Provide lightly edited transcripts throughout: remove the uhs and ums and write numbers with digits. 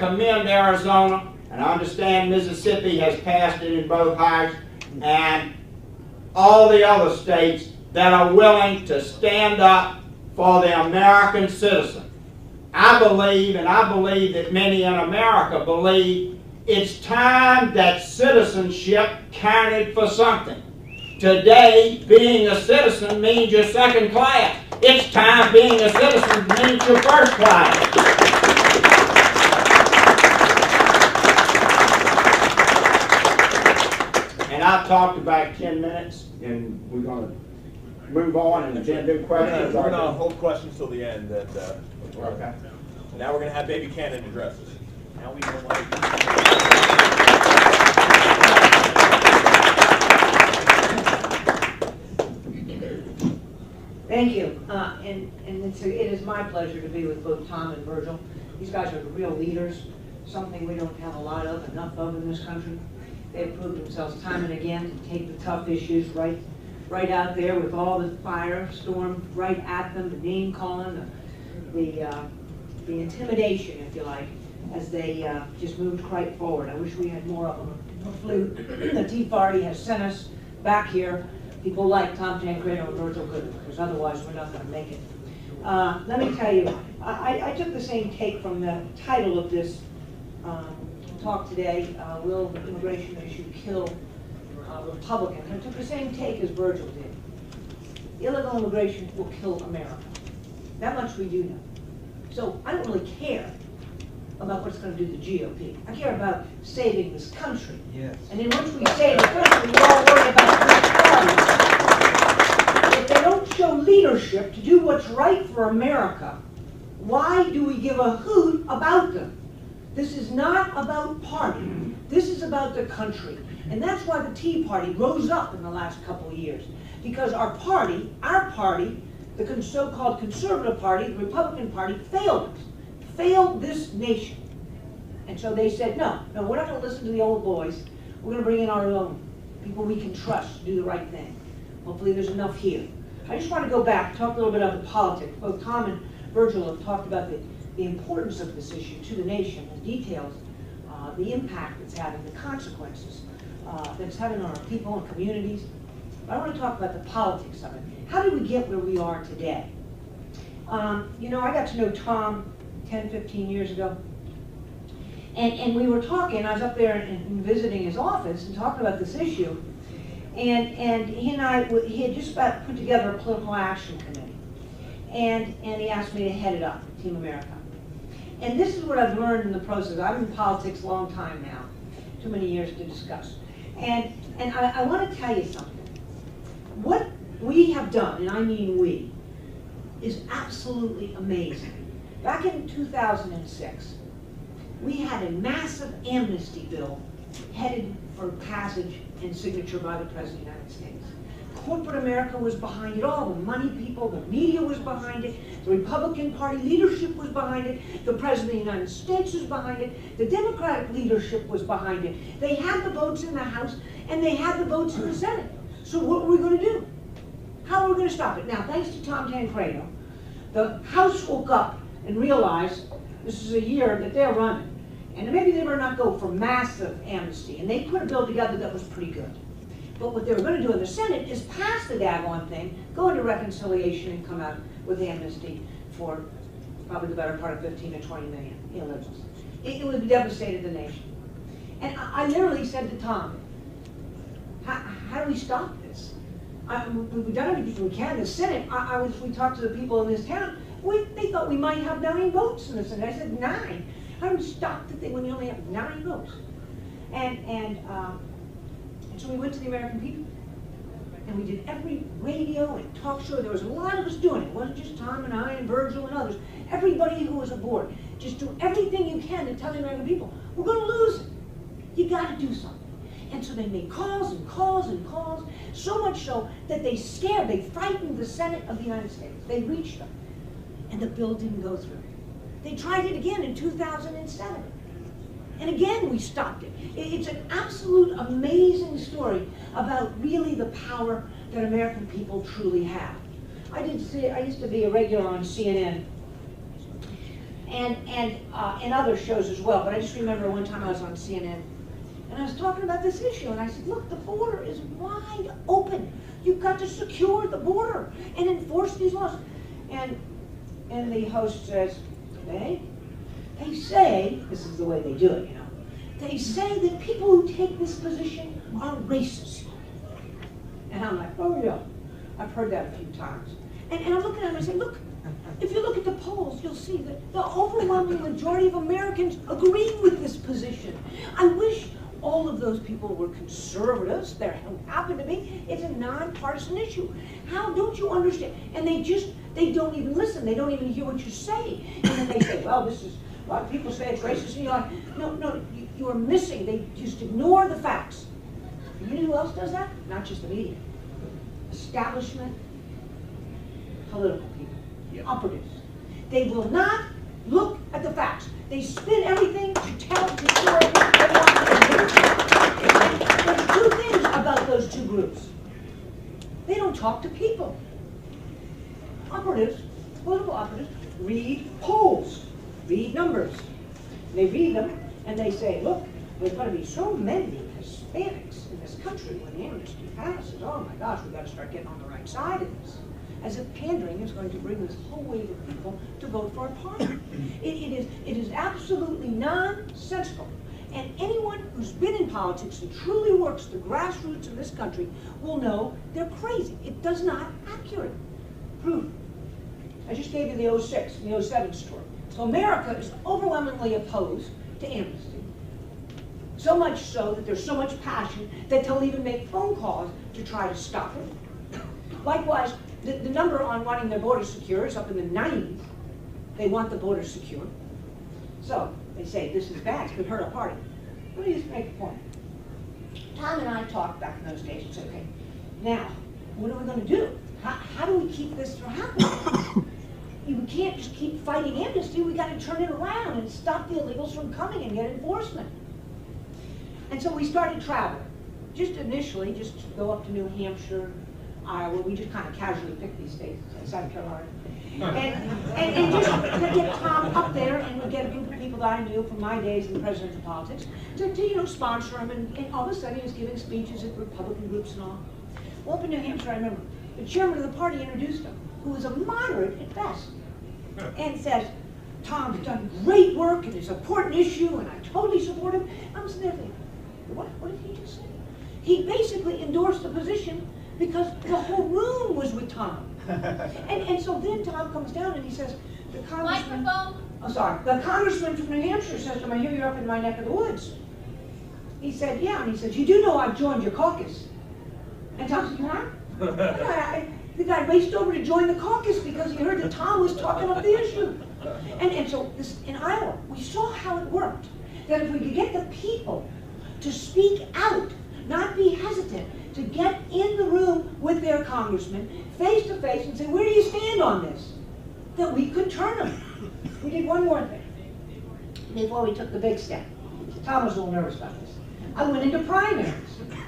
commend Arizona, and I understand Mississippi has passed it in both houses, and all the other states that are willing to stand up for the American citizen. I believe, and I believe that many in America believe, it's time that citizenship counted for something. Today, being a citizen means you're second class. It's time being a citizen means you're first class. And I've talked about 10 minutes, and we're going to move on and then do questions. We're going to hold questions till the end. Okay. And now we're going to have Baby Cannon address us. Now we know why. Thank you. And it is my pleasure to be with both Tom and Virgil. These guys are real leaders, something we don't have enough of in this country. They've proved themselves time and again to take the tough issues right out there with all the firestorm right at them, the name calling, the intimidation, if you like, as they just moved right forward. I wish we had more of them. Hopefully the Tea Party has sent us back here people like Tom Tancredo and Virgil Goodman, because otherwise we're not going to make it. Let me tell you, I took the same take from the title of this talk today, Will the Immigration Issue Kill Republicans? I took the same take as Virgil did. Illegal immigration will kill America. That much we do know. So I don't really care about what's going to do the GOP. I care about saving this country. Yes. And then once we save the country, we all worry about this party. If they don't show leadership to do what's right for America, why do we give a hoot about them? This is not about party. This is about the country. And that's why the Tea Party rose up in the last couple of years. Because our party, the so-called conservative party, the Republican Party, failed us. Failed this nation. And so they said, no, we're not going to listen to the old boys. We're going to bring in our own people we can trust to do the right thing. Hopefully there's enough here. I just want to go back, talk a little bit about the politics. Both Tom and Virgil have talked about the importance of this issue to the nation, the details, the impact it's having, the consequences that it's having on our people and communities. But I want to talk about the politics of it. How did we get where we are today? You know, I got to know Tom 10, 15 years ago. And we were talking, I was up there and visiting his office and talking about this issue. And he had just about put together a political action committee. And he asked me to head it up, Team America. And this is what I've learned in the process. I've been in politics a long time now, too many years to discuss. And I want to tell you something. What we have done, and I mean we, is absolutely amazing. Back in 2006, we had a massive amnesty bill headed for passage and signature by the President of the United States. Corporate America was behind it, all the money people, the media was behind it, the Republican Party leadership was behind it, the President of the United States was behind it, the Democratic leadership was behind it. They had the votes in the House and they had the votes in the Senate. So what were we going to do? How are we going to stop it? Now, thanks to Tom Tancredo, the House woke up and realized this is a year that they're running. And maybe they were not go for massive amnesty. And they put a bill together that was pretty good. But what they were going to do in the Senate is pass the daggone thing, go into reconciliation, and come out with amnesty for probably the better part of 15 to 20 million illegals. It would have devastated the nation. And I literally said to Tom, how do we stop this? We've done everything we can. The Senate, we talked to the people in this town, they thought we might have 9 votes in the Senate. I said 9. How do we stop the thing when you only have 9 votes? And so we went to the American people, and we did every radio and talk show. There was a lot of us doing it. It wasn't just Tom and I and Virgil and others. Everybody who was aboard. Just do everything you can to tell the American people, we're going to lose it. You got to do something. And so they made calls and calls and calls, so much so that they frightened the Senate of the United States. They reached them, and the bill didn't go through. They tried it again in 2007. And again, we stopped it. It's an absolute amazing story about really the power that American people truly have. I used to be a regular on CNN. and other shows as well. But I just remember one time I was on CNN, and I was talking about this issue, and I said, look, the border is wide open. You've got to secure the border and enforce these laws. And the host says, they say, this is the way they do it, you know, they say that people who take this position are racist. And I'm like, oh yeah, I've heard that a few times. And I'm looking at him and I say, look, if you look at the polls, you'll see that the overwhelming majority of Americans agree with this position. I wish all of those people were conservatives. They happen to be. It's a nonpartisan issue. How don't you understand? And they don't even listen. They don't even hear what you say. And then they say, well, this is, a lot of people say it's racist. And you're like, no, you are missing. They just ignore the facts. And you know who else does that? Not just the media. Establishment, political people, operatives. They will not look at the facts. They spin everything to tell the story they want to. There's two things about those two groups. They don't talk to people. Operatives, political operatives, read polls, read numbers. They read them and they say, look, there's going to be so many Hispanics in this country when amnesty passes. Oh my gosh, we've got to start getting on the right side of this. As if pandering is going to bring this whole wave of people to vote for a party. It is absolutely nonsensical. And anyone who's been in politics and truly works the grassroots of this country will know they're crazy. It does not accurate. Proof. I just gave you the 06 and the 07 story. So America is overwhelmingly opposed to amnesty. So much so that there's so much passion that they'll even make phone calls to try to stop it. Likewise, the number on wanting their border secure is up in the 90s. They want the border secure. So they say, this is bad, it could hurt our party. Let me just make a point. Tom and I talked back in those days and said, okay, now, what are we going to do? How do we keep this from happening? We can't just keep fighting amnesty, we got to turn it around and stop the illegals from coming and get enforcement. And so we started traveling. Just initially, just to go up to New Hampshire, Iowa, we just kind of casually picked these states, South Carolina. And just to get Tom up there and we'd get a group of people that I knew from my days in presidential politics to sponsor him. And all of a sudden he was giving speeches at Republican groups and all. Well, up in New Hampshire, I remember, the chairman of the party introduced him, who was a moderate at best, and says, Tom's done great work and it's an important issue and I totally support him. I'm sitting there thinking, what did he just say? He basically endorsed the position because the whole room was with Tom. And so then Tom comes down and he says, the congressman, the congressman from New Hampshire says to him, I hear you're up in my neck of the woods. He said, yeah, and he said, you do know I've joined your caucus. And Tom said, what? The guy raced over to join the caucus because he heard that Tom was talking up the issue. And so this, in Iowa, we saw how it worked. That if we could get the people to speak out, not be hesitant, to get in the room with their congressman, face to face, and say, where do you stand on this? That we could turn them. We did one more thing before we took the big step. Tom was a little nervous about this. I went into primaries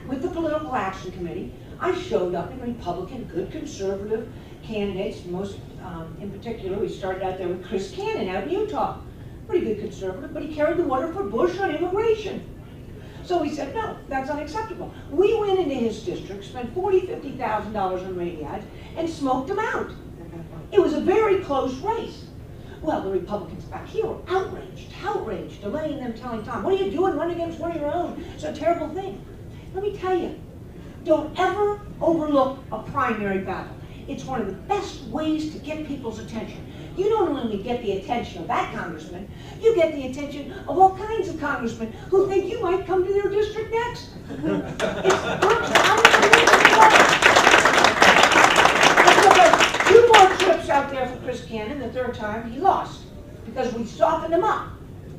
with the Political Action Committee. I showed up in Republican, good conservative candidates. Most, in particular, we started out there with Chris Cannon out in Utah. Pretty good conservative, but he carried the water for Bush on immigration. So we said, no, that's unacceptable. We went into his district, spent $40,000, $50,000 on radio ads, and smoked him out. It was a very close race. Well, the Republicans back here were outraged, delaying them, telling Tom, what are you doing running against one of your own? It's a terrible thing. Let me tell you, don't ever overlook a primary battle. It's one of the best ways to get people's attention. You don't only get the attention of that congressman, you get the attention of all kinds of congressmen who think you might come to their district next. It works out. 2 more trips out there for Chris Cannon. The third time he lost because we softened him up.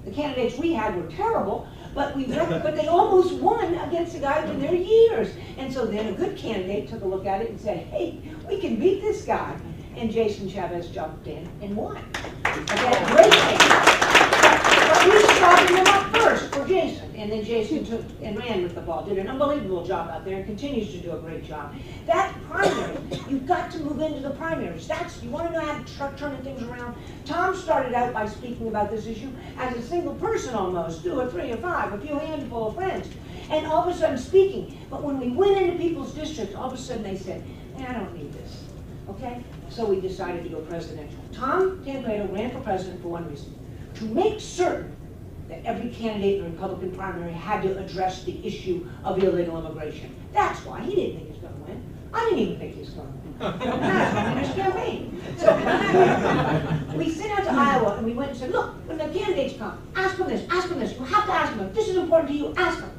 The candidates we had were terrible, but they almost won against a guy who's been there years. And so then a good candidate took a look at it and said, hey, we can beat this guy. And Jason Chavez jumped in and won. Again, great thing. But we softened him up first for Jason. and then Jason took and ran with the ball, did an unbelievable job out there and continues to do a great job. That primary, you've got to move into the primaries. You want to know how to start turning things around? Tom started out by speaking about this issue as a single person almost, 2 or 3 or 5, a few handful of friends, and all of a sudden speaking. But when we went into people's districts, all of a sudden they said, I don't need this, okay? So we decided to go presidential. Tom Tancredo ran for president for one reason, to make certain that every candidate in the Republican primary had to address the issue of illegal immigration. That's why. He didn't think he was going to win. I didn't even think he was going to win. That's in his campaign. So we sent out to Iowa and we went and said, look, when the candidates come, ask them this, ask them this. You have to ask them. If this is important to you, ask them.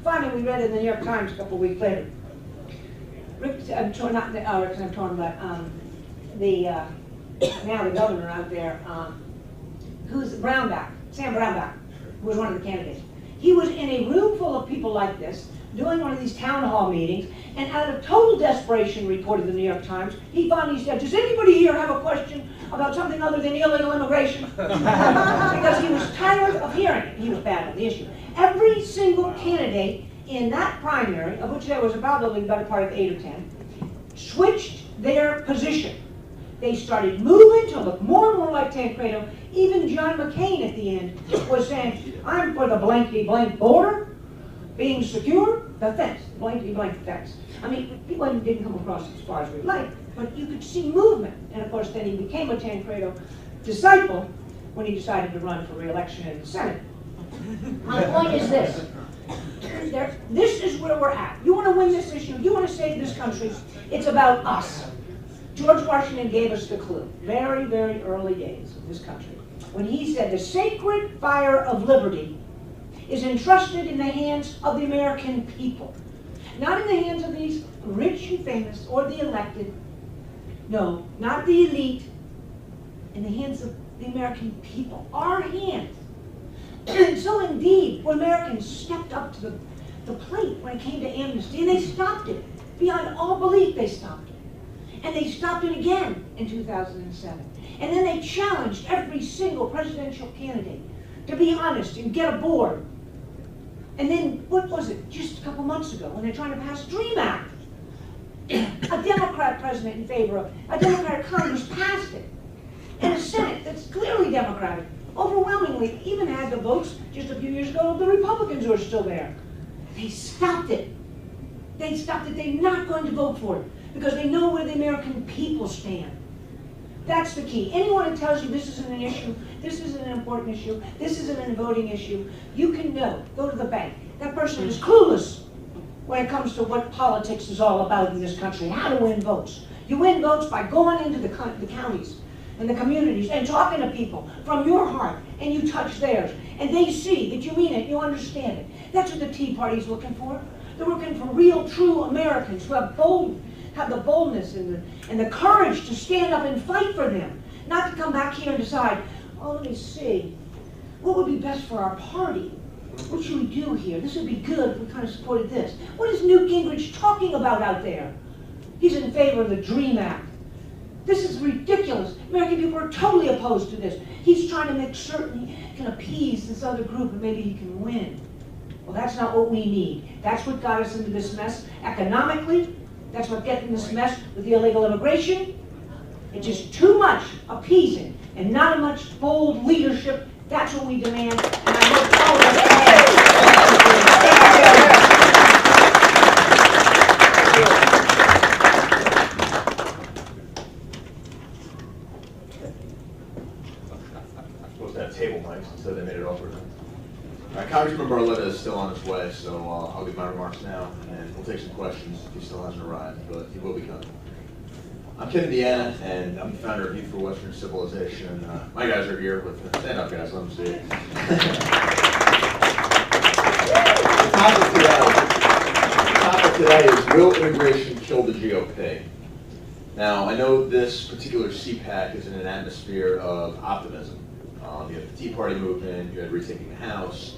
Finally, we read in the New York Times a couple of weeks later. I'm talking about now the governor out there, who's Brownback, Sam Brownback, who was one of the candidates. He was in a room full of people like this, doing one of these town hall meetings, and out of total desperation, reported the New York Times, he finally said, does anybody here have a question about something other than illegal immigration? Because he was tired of hearing it. He was bad on the issue. Every single candidate in that primary, of which there was probably the better part of 8 or 10, switched their position. They started moving to look more and more like Tancredo. Even John McCain at the end was saying, I'm for the blankety-blank border being secure, the fence, blankety-blank fence. I mean, people didn't come across as far as we'd like, but you could see movement. And of course, then he became a Tancredo disciple when he decided to run for re-election in the Senate. My point is this. This is where we're at. You want to win this issue, you want to save this country, it's about us. George Washington gave us the clue, very, very early days of this country, when he said the sacred fire of liberty is entrusted in the hands of the American people. Not in the hands of these rich and famous or the elected. No, not the elite. In the hands of the American people. Our hands. And so indeed, when Americans stepped up to the plate when it came to amnesty, and they stopped it. Beyond all belief, they stopped it. And they stopped it again in 2007. And then they challenged every single presidential candidate to be honest and get aboard. And then, what was it, just a couple months ago, when they're trying to pass DREAM Act, a Democrat president in favor of, a Democratic Congress passed it. And a Senate that's clearly Democratic, overwhelmingly, even had the votes just a few years ago of the Republicans who are still there. They stopped it. They stopped it. They're not going to vote for it because they know where the American people stand. That's the key. Anyone who tells you this isn't an issue, this isn't an important issue, this isn't a voting issue, you can know. Go to the bank. That person is clueless when it comes to what politics is all about in this country, how to win votes. You win votes by going into the counties and the communities and talking to people from your heart, and you touch theirs. And they see that you mean it, you understand it. That's what the Tea Party's looking for. They're looking for real, true Americans who have the boldness and the courage to stand up and fight for them. Not to come back here and decide, oh, let me see, what would be best for our party? What should we do here? This would be good if we kind of supported this. What is Newt Gingrich talking about out there? He's in favor of the DREAM Act. This is ridiculous. American people are totally opposed to this. He's trying to make certain he can appease this other group and maybe he can win. Well, that's not what we need. That's what got us into this mess economically. That's what got in this mess with the illegal immigration. It's just too much appeasing and not much bold leadership. That's what we demand. And I hope all of us Supposed to have table mics, so they made it awkward. All right, Congressman Barletta is still on his way, so I'll give my remarks now, and we'll take some questions if he still hasn't arrived, but he will be coming. I'm Ken Indiana, and I'm the founder of Youth for Western Civilization. My guys are here with stand up, guys. Let them see it. The topic today is will immigration kill the GOP? Now, I know this particular CPAC is in an atmosphere of optimism. You have the Tea Party movement, you had Retaking the House,